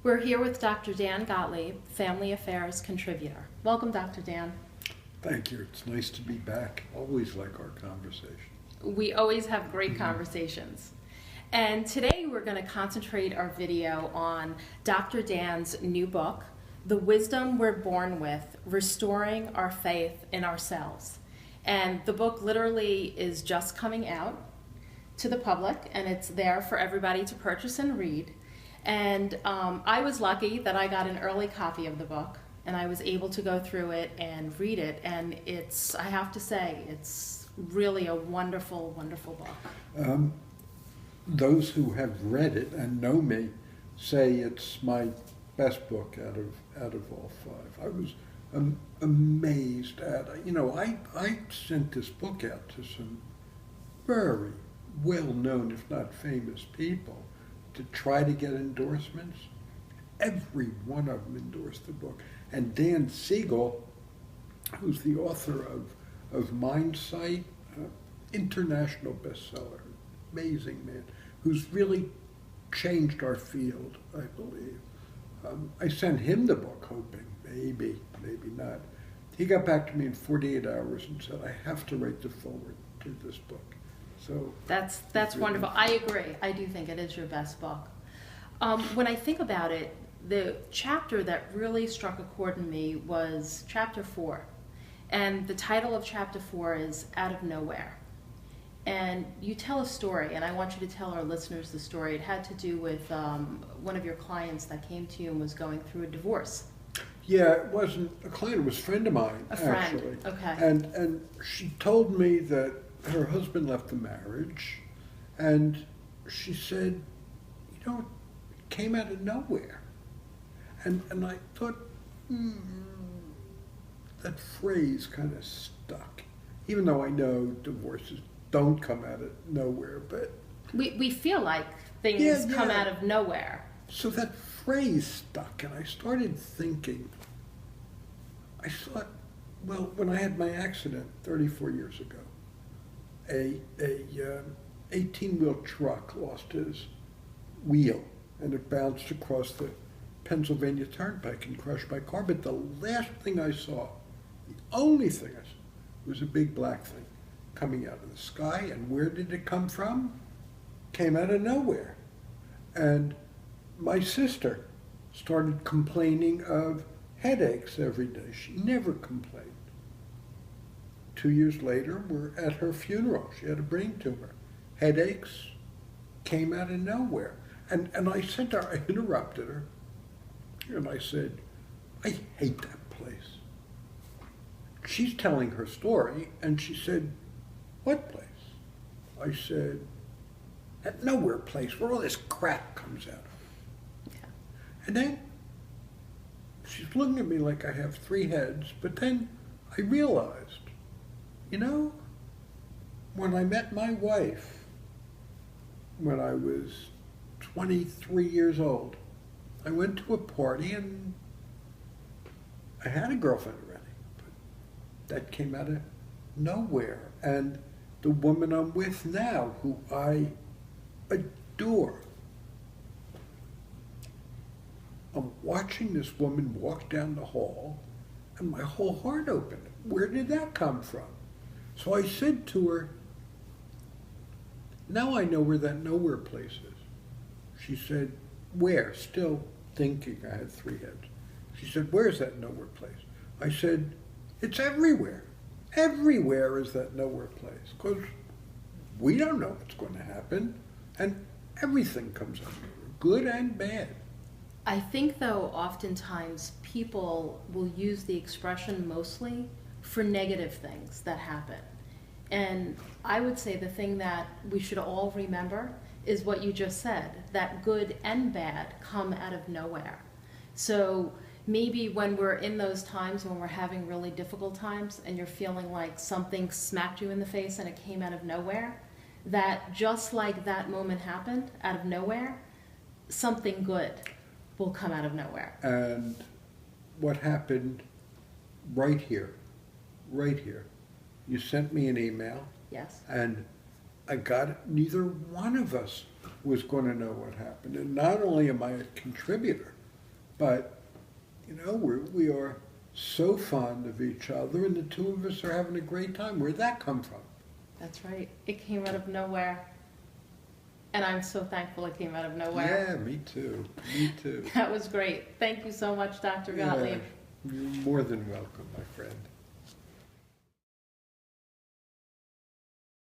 We're here with Dr. Dan Gottlieb, Family Affairs contributor. Welcome, Dr. Dan. Thank you. It's nice to be back. Always like our conversation. We always have great conversations. And today we're going to concentrate our video on Dr. Dan's new book, The Wisdom We're Born With, Restoring Our Faith in Ourselves. And the book literally is just coming out to the public, and it's there for everybody to purchase and read. And I was lucky that I got an early copy of the book, and I was able to go through it and read it. And I have to say, it's really a wonderful, wonderful book. Those who have read it and know me say it's my best book out of all five. I was amazed at it. You know, I sent this book out to some very well-known, if not famous people, to try to get endorsements. Every one of them endorsed the book. And Dan Siegel, who's the author of Mindsight, international bestseller, amazing man, who's really changed our field, I believe. I sent him the book hoping, maybe not. He got back to me in 48 hours and said, I have to write the foreword to this book. So that's wonderful. I agree. I do think it is your best book. When I think about it, the chapter that really struck a chord in me was chapter 4. And the title of chapter 4 is Out of Nowhere. And you tell a story, and I want you to tell our listeners the story. It had to do with one of your clients that came to you and was going through a divorce. Yeah, it wasn't a client, it was a friend of mine, A friend, actually. okay. And she told me that her husband left the marriage, and she said, you know, it came out of nowhere. And I thought, that phrase kind of stuck, even though I know divorces don't come out of nowhere, but... We feel like things come out of nowhere. So that phrase stuck, and I started thinking, I thought, well, when I had my accident 34 years ago, a 18-wheel truck lost his wheel, and it bounced across the Pennsylvania Turnpike and crushed my car. But the last thing I saw, the only thing I saw, was a big black thing coming out of the sky. And where did it come from? Came out of nowhere. And my sister started complaining of headaches every day. She never complained. 2 years later, we're at her funeral. She had a brain tumor. Headaches came out of nowhere. And I said to her, I interrupted her, and I said, I hate that place. She's telling her story, and she said, what place? I said, that nowhere place where all this crap comes out of. Yeah. And then she's looking at me like I have three heads, but then I realized, you know, when I met my wife, when I was 23 years old, I went to a party and I had a girlfriend already, but that came out of nowhere. And the woman I'm with now, who I adore, I'm watching this woman walk down the hall and my whole heart opened. Where did that come from? So I said to her, now I know where that nowhere place is. She said, where? Still thinking I had three heads. She said, where's that nowhere place? I said, it's everywhere. Everywhere is that nowhere place, because we don't know what's going to happen, and everything comes out of nowhere, good and bad. I think, though, oftentimes people will use the expression mostly for negative things that happen. And I would say the thing that we should all remember is what you just said, that good and bad come out of nowhere. So maybe when we're in those times when we're having really difficult times and you're feeling like something smacked you in the face and it came out of nowhere, that just like that moment happened out of nowhere, something good will come out of nowhere. And what happened right here, you sent me an email. Yes. And I got it. Neither one of us was going to know what happened. And not only am I a contributor, But, you know, we are so fond of each other, and the two of us are having a great time. Where'd that come from? That's right. It came out of nowhere. And I'm so thankful it came out of nowhere. Yeah, me too. Me too. That was great. Thank you so much, Dr. Gottlieb. Yeah, you're more than welcome, my friend.